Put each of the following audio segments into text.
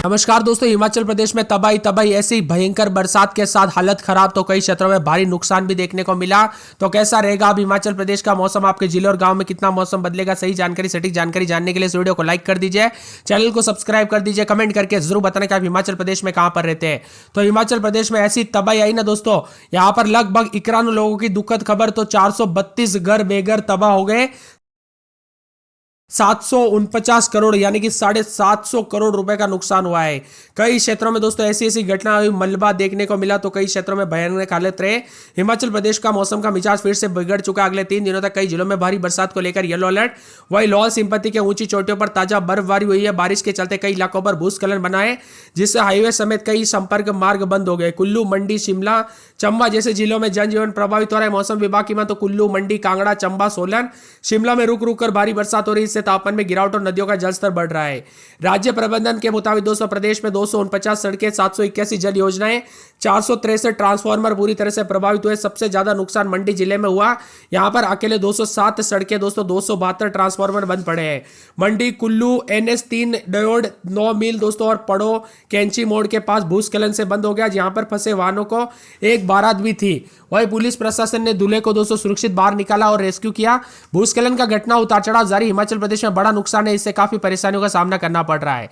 नमस्कार दोस्तों, हिमाचल प्रदेश में तबाही तबाही ऐसी भयंकर बरसात के साथ हालत खराब तो कई क्षेत्रों में भारी नुकसान भी देखने को मिला। तो कैसा रहेगा अब हिमाचल प्रदेश का मौसम, आपके जिले और गांव में कितना मौसम बदलेगा, सही जानकारी सटीक जानकारी जानने के लिए इस वीडियो को लाइक कर दीजिए, चैनल को सब्सक्राइब कर दीजिए, कमेंट करके जरूर बताना कि आप हिमाचल प्रदेश में कहां पर रहते हैं। तो हिमाचल प्रदेश में ऐसी तबाही आई ना दोस्तों, यहां पर लगभग 91 लोगों की दुखद खबर। तो 432 घर बेघर तबाह हो गए। 749 करोड़ यानी कि 750 करोड़ रुपए का नुकसान हुआ है। कई क्षेत्रों में दोस्तों ऐसी ऐसी घटना हुई, मलबा देखने को मिला, तो कई क्षेत्रों में भयानक हालत रहे। हिमाचल प्रदेश का मौसम का मिजाज फिर से बिगड़ चुका। अगले 3 दिनों तक कई जिलों में भारी बरसात को लेकर येलो अलर्ट। वही लाहौल स्पीति के ऊंची चोटियों पर ताजा बर्फबारी हुई है। बारिश के चलते कई इलाकों पर भूस्खलन बना है, जिससे हाईवे समेत कई संपर्क मार्ग बंद हो गए। कुल्लू, मंडी, शिमला, चंबा जैसे जिलों में जनजीवन प्रभावित हो रहा है। मौसम विभाग की मां तो कुल्लू, मंडी, कांगड़ा, चंबा, सोलन, शिमला में रुक रुक कर भारी बरसात हो रही है। इससे तापमान में गिरावट और नदियों का जलस्तर बढ़ रहा है। राज्य प्रबंधन के मुताबिक दोस्तों प्रदेश में 249 सड़कें, 781 जल योजनाएं, 463 ट्रांसफार्मर पूरी तरह से प्रभावित हुए। सबसे ज्यादा नुकसान मंडी जिले में हुआ। यहां पर अकेले 207 सड़कें दोस्तों, 272 ट्रांसफार्मर बंद पड़े हैं। मंडी कुल्लू NH 3 डायोड 9 मील दोस्तों और पड़ो कैंची मोड़ के पास भूस्खलन से बंद हो गया, जहां पर फंसे वाहनों को एक बारात भी थी। वही पुलिस प्रशासन ने दूल्हे को दोस्तों सुरक्षित बाहर निकाला और रेस्क्यू किया। भूस्खलन का घटना उतार चढ़ाव जारी। हिमाचल प्रदेश में बड़ा नुकसान है, इससे काफी परेशानियों का सामना करना पड़ रहा है।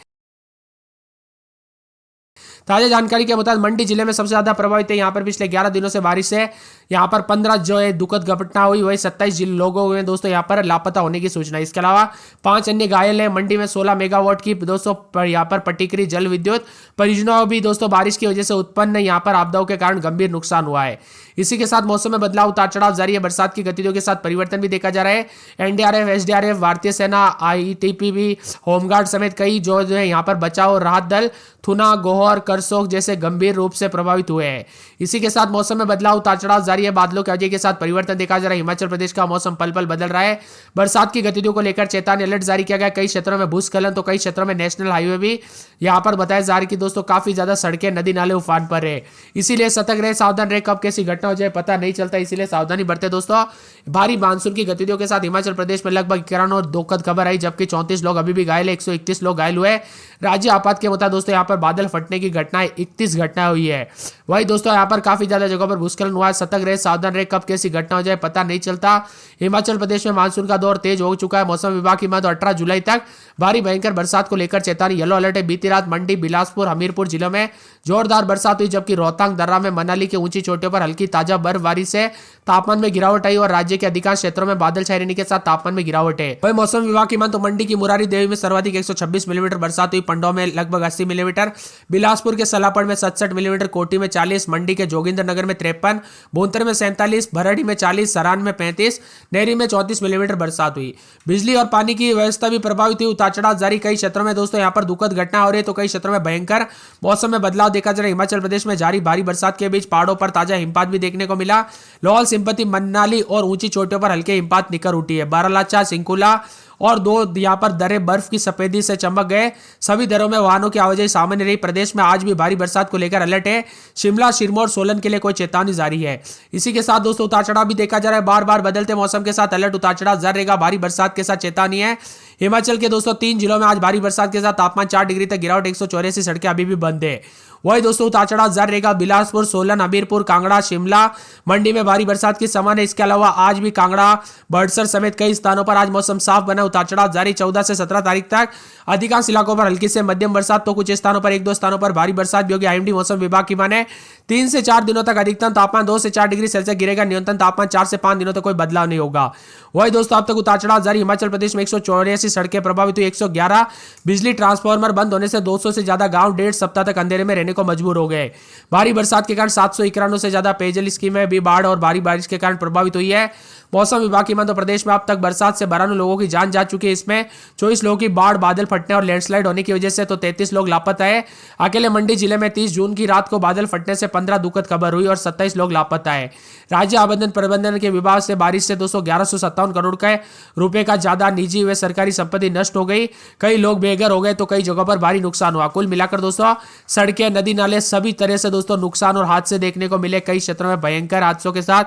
ताजा जानकारी के मुताबिक मंडी जिले में सबसे ज्यादा प्रभावित है। यहाँ पर पिछले 11 दिनों से बारिश है। यहाँ पर 15 जो है दुखद घटना हुई। वही 27 लोगों में दोस्तों यहाँ पर लापता होने की सूचना है। इसके अलावा 5 अन्य घायल हैं। मंडी में 16 मेगावाट की दोस्तों यहाँ पर पटिकरी जल विद्युत परियोजना भी दोस्तों बारिश की वजह से उत्पन्न यहाँ पर आपदाओं के कारण गंभीर नुकसान हुआ है। इसी के साथ मौसम में बदलाव, उतार चढ़ाव जारी है। बरसात की गतिविधियों के साथ परिवर्तन भी देखा जा रहा है। NDRF, SDRF, भारतीय सेना, ITBP, होमगार्ड समेत कई जो है यहाँ पर बचाव राहत दल थुना, गोहर, करसोग जैसे गंभीर रूप से प्रभावित हुए हैं। इसी के साथ मौसम में बदलाव, उतार चढ़ाव जारी है। बादलों के वजह के साथ परिवर्तन देखा जा रहा है। हिमाचल प्रदेश का मौसम पल पल बदल रहा है। बरसात की गतिविधियों को लेकर चेतावनी अलर्ट जारी किया गया। कई क्षेत्रों में भूस्खलन तो कई क्षेत्रों में नेशनल हाईवे भी यहाँ पर बताया जा रहा है कि दोस्तों काफी ज्यादा सड़कें, नदी नाले उफान पर है। इसीलिए सतर्क रहे, सावधान रहे। कब कैसी घटना हो जाए पता नहीं चलता, इसीलिए सावधानी बरते दोस्तों। भारी मानसून की गतिविधियों के साथ हिमाचल प्रदेश में लगभग 91 और दुखद खबर आई, जबकि 34 लोग अभी भी घायल है, 131 लोग घायल हुए। राज्य आपात के मुताबिक दोस्तों यहाँ पर बादल फटने की घटनाएं 31 घटना हुई है। वही दोस्तों यहाँ पर काफी ज्यादा जगहों पर भूस्खलन हुआ है। सतर्क रहे, सावधान रहे। कब कैसी घटना हो जाए पता नहीं चलता। हिमाचल प्रदेश में मानसून का दौर तेज हो चुका है। मौसम विभाग की मां तो 18 जुलाई तक भारी भयंकर बरसात को लेकर चेतावनी येलो अलर्ट है। बीती रात मंडी, बिलासपुर, हमीरपुर जिलों में जोरदार बरसात हुई, जबकि रोहतांग दर्रा में मनाली के ऊंची चोटियों पर हल्की ताजा बर्फबारी से तापमान में गिरावट आई और राज्य के अधिकांश क्षेत्रों में बादल छाए रहने के साथ तापमान में गिरावट है। वही मौसम विभाग की मान तो मंडी की मुरारी देवी में सर्वाधिक 126 मिलीमीटर बरसात हुई, पंडों में लगभग 80 मिलीमीटर, बिलासपुर के सलापड़ में 67 मिलीमीटर, कोटी में 40, मंडी के जोगिंदर नगर में 53, भूंतर में 47, भरड़ी में 40, सरान में 35, नेरी में 34 मिलीमीटर बरसात हुई। बिजली और पानी की व्यवस्था भी प्रभावित हुई। उतार चढ़ाव जारी। कई क्षेत्रों में दोस्तों यहाँ पर दुखद घटना हो रही है, तो कई क्षेत्रों में भयंकर मौसम में बदलाव देखा जा रहा है। हिमाचल प्रदेश में जारी भारी बरसात के बीच पहाड़ों पर ताजा हिमपात भी देखने को मिला। लाहौल स्पीति, मनाली और ऊंची चोटियों पर हल्के हिमपात निकर उठी है। बारालाचा, सिंकुला और 2 यहाँ पर दरें बर्फ की सफेदी से चमक गए। सभी दरों में वाहनों की आवाजाही सामान्य रही। प्रदेश में आज भी भारी बरसात को लेकर अलर्ट है। शिमला, सिरमौर, सोलन के लिए कोई चेतावनी जारी है। इसी के साथ दोस्तों उतार चढ़ाव भी देखा जा रहा है। बार बार बदलते मौसम के साथ अलर्ट, उतार चढ़ाव जारी रहेगा। भारी बरसात के साथ चेतावनी है। हिमाचल के दोस्तों 3 जिलों में आज भारी बरसात के साथ तापमान 4 डिग्री तक गिरावट, 184 सड़कें अभी भी बंद है। वही दोस्तों उतार चढ़ाव जारी रहेगा। बिलासपुर, सोलन, हमीरपुर, कांगड़ा, शिमला, मंडी में भारी बरसात की संभावना है। इसके अलावा आज भी कांगड़ा, बड़सर समेत कई स्थानों पर आज मौसम साफ बना। उतार चढ़ाव जारी। 14 से 17 तारीख तक अधिकांश इलाकों पर हल्की से मध्यम बरसात, तो कुछ स्थानों पर 1-2 स्थानों पर भारी बरसात भी होगी। IMD मौसम विभाग की माने 3 से 4 दिनों तक अधिकतम तापमान 2 से 4 डिग्री सेल्सियस गिरेगा। न्यूनतम तापमान 4 से 5 दिनों तक कोई बदलाव नहीं होगा। वही दोस्तों अब तक उतार चढ़ाव जारी। हिमाचल प्रदेश में 184 सड़कें प्रभावित हुई, 111 बिजली ट्रांसफार्मर बंद होने से 200 से ज्यादा गांव 1.5 सप्ताह तक अंधेरे में रहने को मजबूर हो गए। भारी बरसात के कारण 791 से ज्यादा पेयजल स्कीमें भी बाढ़ और भारी बारिश के कारण प्रभावित हुई है। मौसम विभाग की मध्य प्रदेश में अब तक बरसात से 92 लोगों की जान जा चुकी है। इसमें 24 लोगों की बाढ़, बादल फटने और लैंडस्लाइड होने की वजह से तो 33 लोग लापता है। अकेले मंडी जिले में 30 जून की रात को बादल फटने से 15 दुखद खबर हुई और 27 लोग लापता है। राज्य आपदा प्रबंधन के विभाग से बारिश से दोस्तों 1157 करोड़ के रुपए का ज्यादा निजी व सरकारी संपत्ति नष्ट हो गई। कई लोग बेघर हो गए, तो कई जगहों पर भारी नुकसान हुआ। कुल मिलाकर दोस्तों सड़कें, नदी नाले सभी तरह से दोस्तों नुकसान और हादसे देखने को मिले। कई क्षेत्रों में भयंकर हादसों के साथ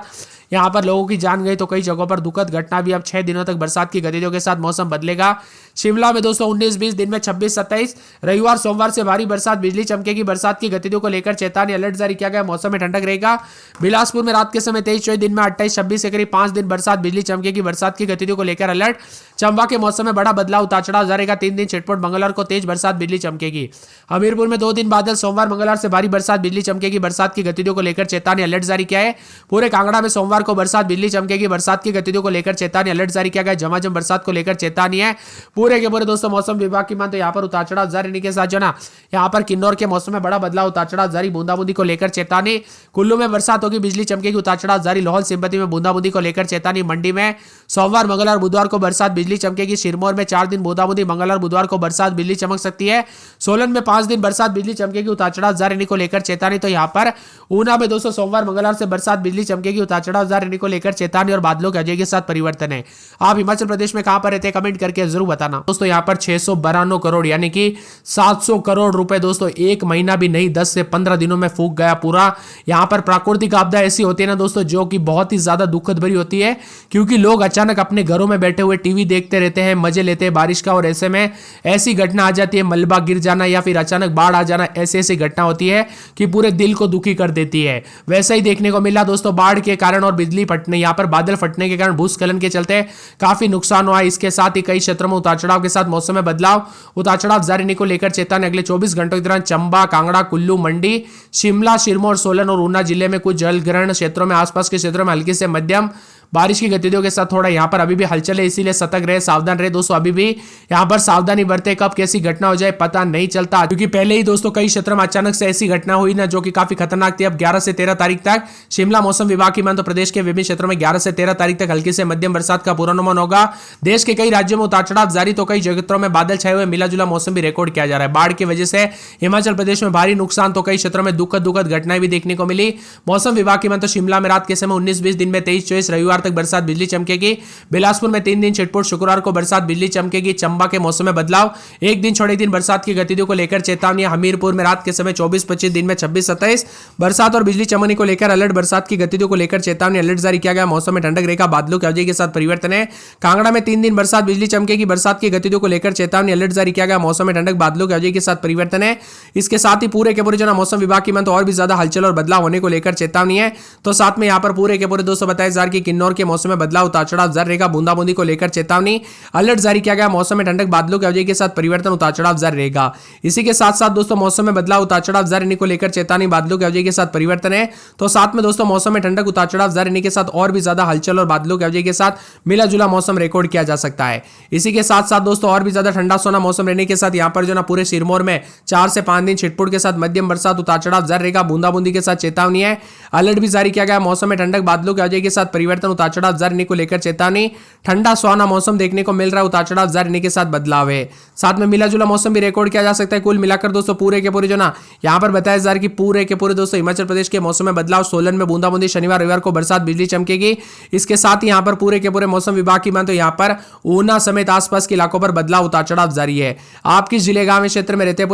यहाँ पर लोगों की जान गई तो कई जगहों पर दुखद घटना भी। अब 6 दिनों तक बरसात की गतिविधियों के साथ मौसम बदलेगा। शिमला में दोस्तों 19-20, दिन में 26-27, रविवार सोमवार से भारी बरसात, बिजली चमकेगी। बरसात की गतिविधियों को लेकर चेतावनी, अलर्ट जारी किया गया। मौसम में ठंडक रहेगा। बिलासपुर में रात के समय 23-24, दिन में 28-26 के करीब 5 दिन बरसात, बिजली चमकेगी। बरसात की गतिविधियों को लेकर अलर्ट। चंबा के मौसम में बड़ा बदलाव, उतार चढ़ाव जारी रहेगा। 3 दिन छिटपुट, मंगलवार को तेज बरसात, बिजली चमकेगी। हमीरपुर में 2 दिन बादल, सोमवार मंगलवार से भारी बरसात, बिजली चमकेगी। बरसात की गतिविधियों को लेकर चेतावनी, अलर्ट जारी किया है। पूरे कांगड़ा में सोमवार को बरसात, बिजली चमकेगी। बरसात की गतिविधियों को लेकर चेतावनी, अलर्ट जारी किया गया। झमाझम बरसात को लेकर चेतावनी है। पूरे के पूरे दोस्तों मौसम विभाग की मान तो यहाँ पर उतार चढ़ाव जारी रहने के साथ जो ना यहाँ पर किन्नौर के मौसम में बड़ा बदलाव, उतार चढ़ाव जारी। बूंदाबूंदी को लेकर चेतावनी। कुल्लू में बरसात होगी, बिजली चमकेगी, उतार चढ़ाव जारी। लाहौल स्पीति में बूंदाबूंदी को लेकर चेतावनी। मंडी में सोमवार मंगलवार बुधवार को बरसात, बिजली चमकेगी। सिरमौर में 4 दिन बूंदाबूंदी, मंगलवार बुधवार को बरसात, बिजली चमक सकती है। सोलन में 5 दिन बरसात, बिजली चमकेगी, उतार चढ़ाव जारी रहने को लेकर चेतावनी। तो यहाँ पर ऊना में दोस्तों सोमवार मंगलवार से बरसात, बिजली चमकेगी, उतार चढ़ाव जारी रहने को लेकर चेतावनी और बादलों के अजय के साथ परिवर्तन है। आप हिमाचल प्रदेश में कहां पर रहते हैं कमेंट करके जरूर बताना। दोस्तों यहाँ पर 692 करोड़ यानी कि 700 करोड़ रुपए दोस्तों एक महीना भी नहीं 10 से 15 दिनों में फूक गया पूरा। यहाँ पर प्राकृतिक आपदा ऐसी होती है ना दोस्तों जो कि बहुत ही ज्यादा दुखद भरी होती है, क्योंकि लोग अचानक अपने घरों में बैठे हुए टीवी देखते रहते हैं, मजे लेते हैं बारिश का, और ऐसे में ऐसी घटना आ जाती है, मलबा गिर जाना या फिर अचानक बाढ़ आ जाना, ऐसी ऐसी घटना होती है कि पूरे दिल को दुखी कर देती है। वैसा ही देखने को मिला दोस्तों बाढ़ के कारण और बिजली फटने, यहाँ पर बादल फटने के कारण भूस्खलन के चलते काफी नुकसान हुआ। इसके साथ ही कई क्षेत्रों में उतार चढ़ाव के साथ मौसम में बदलाव, उतार चढ़ाव जारी रहने को लेकर चेतावनी। अगले 24 घंटों के दौरान चंबा, कांगड़ा, कुल्लू, मंडी, शिमला, सिरमौर, सोलन और ऊना जिले में कुछ जलग्रहण क्षेत्रों में, आसपास के क्षेत्रों में हल्की से मध्यम बारिश की गतिविधियों के साथ थोड़ा यहाँ पर अभी भी हलचल है, इसीलिए सतर्क रहे, सावधान रहे दोस्तों। अभी भी यहाँ पर सावधानी बरते, कब कैसी घटना हो जाए पता नहीं चलता, क्योंकि पहले ही दोस्तों कई क्षेत्रों में अचानक से ऐसी घटना हुई ना जो कि काफी खतरनाक थी। अब 11 से 13 तारीख तक शिमला मौसम विभाग की मान तो प्रदेश के विभिन्न क्षेत्रों में 11 से 13 तारीख तक हल्की से मध्यम बरसात का पूर्वानुमान होगा। देश के कई राज्यों में उतार चढ़ाव जारी, तो कई क्षेत्रों में बादल छाए हुए मिला जुला मौसम भी रिकॉर्ड किया जा रहा है। बाढ़ की वजह से हिमाचल प्रदेश में भारी नुकसान, तो कई क्षेत्रों में दुखद घटनाएं भी देखने को मिली। मौसम विभाग की मान तो शिमला में रात के समय 19-20, दिन में 23-24, रविवार तक बरसात, बिजली चमकेगी। बिलासपुर में 3 दिन छिटपुट, शुक्रवार को बरसात, बिजली चमकेगी। चंबा के मौसम में बदलाव, एक दिन छोड़े दिन बरसात की गतिविधियों को लेकर चेतावनी। हमीरपुर में रात के समय 24-25, दिन में 26-27, बरसात और बिजली चमकने को लेकर अलर्ट। बरसात की गतिविधियों को लेकर चेतावनी, अलर्ट जारी किया गया। मौसम में ठंडक रहेगा, बादलों के अवधि के साथ परिवर्तन है। कांगड़ा में 3 दिन बरसात, बिजली चमकेगी। बरसात की गतिविधियों को लेकर चेतावनी, अलर्ट जारी किया गया। मौसम में ठंडक, बादलों के अवधि के साथ परिवर्तन है। इसके साथ ही पूरे के पूरे जो मौसम विभाग की मान तो और भी ज्यादा हलचल और बदलाव होने को लेकर चेतावनी है। तो साथ में यहाँ पर पूरे के पूरे दोस्तों बताया जा रहा है कि किन्नौर के मौसम में बदलाव, उतार चढ़ाव जारी रहेगा। बूंदाबूंदी को लेकर चेतावनी, अलर्ट जारी किया गया। मौसम में ठंडक, बादलों के अवधि के साथ परिवर्तन, उतार चढ़ाव जारी रहेगा। इसी के साथ साथ दोस्तों मौसम में बदलाव, उतार चढ़ाव जारी रहने को लेकर चेतावनी, बादलों के अवधि के साथ परिवर्तन है। तो साथ में दोस्तों मौसम में ठंडक, उतार चढ़ाव जारी रहने के साथ और भी ज्यादा हलचल और बादलों के अवधि के साथ मिला जुला मौसम रिकॉर्ड किया जा सकता है। इसी के साथ साथ दोस्तों और भी ज्यादा ठंडा सोना मौसम रहने के साथ यहाँ पर जो ना पूरे सिरमौर में 4 से 5 दिन छिटपुट के साथ मध्यम बरसात, उतार चढ़ाव जारी रहेगा। बूंदाबूंदी के साथ चेतावनी है, अलर्ट भी जारी किया गया। मौसम में ठंडक, बादलों के अवधि के साथ परिवर्तन, उतार चढ़ाव जारी रहने को लेकर चेतावनी। ठंडा सुहाना मौसम देखने को मिल रहा है, उतार चढ़ाव जारी रहने के साथ बदलाव है। साथ में मिला जुला मौसम भी रिकॉर्ड किया जा सकता है। कुल मिलाकर दोस्तों पूरे के पूरे जो ना यहाँ पर बताया जा रहा है कि पूरे के पूरे दोस्तों हिमाचल प्रदेश के मौसम में बदलाव। सोलन में बूंदाबूंदी, शनिवार रविवार को बरसात, बिजली चमकेगी। इसके साथ ही यहाँ पर पूरे के पूरे मौसम विभाग की मान तो यहाँ पर ऊना समेत आसपास के इलाकों पर बदलाव, उतार चढ़ाव जारी है। आप किस जिले गांव क्षेत्र में रहते हैं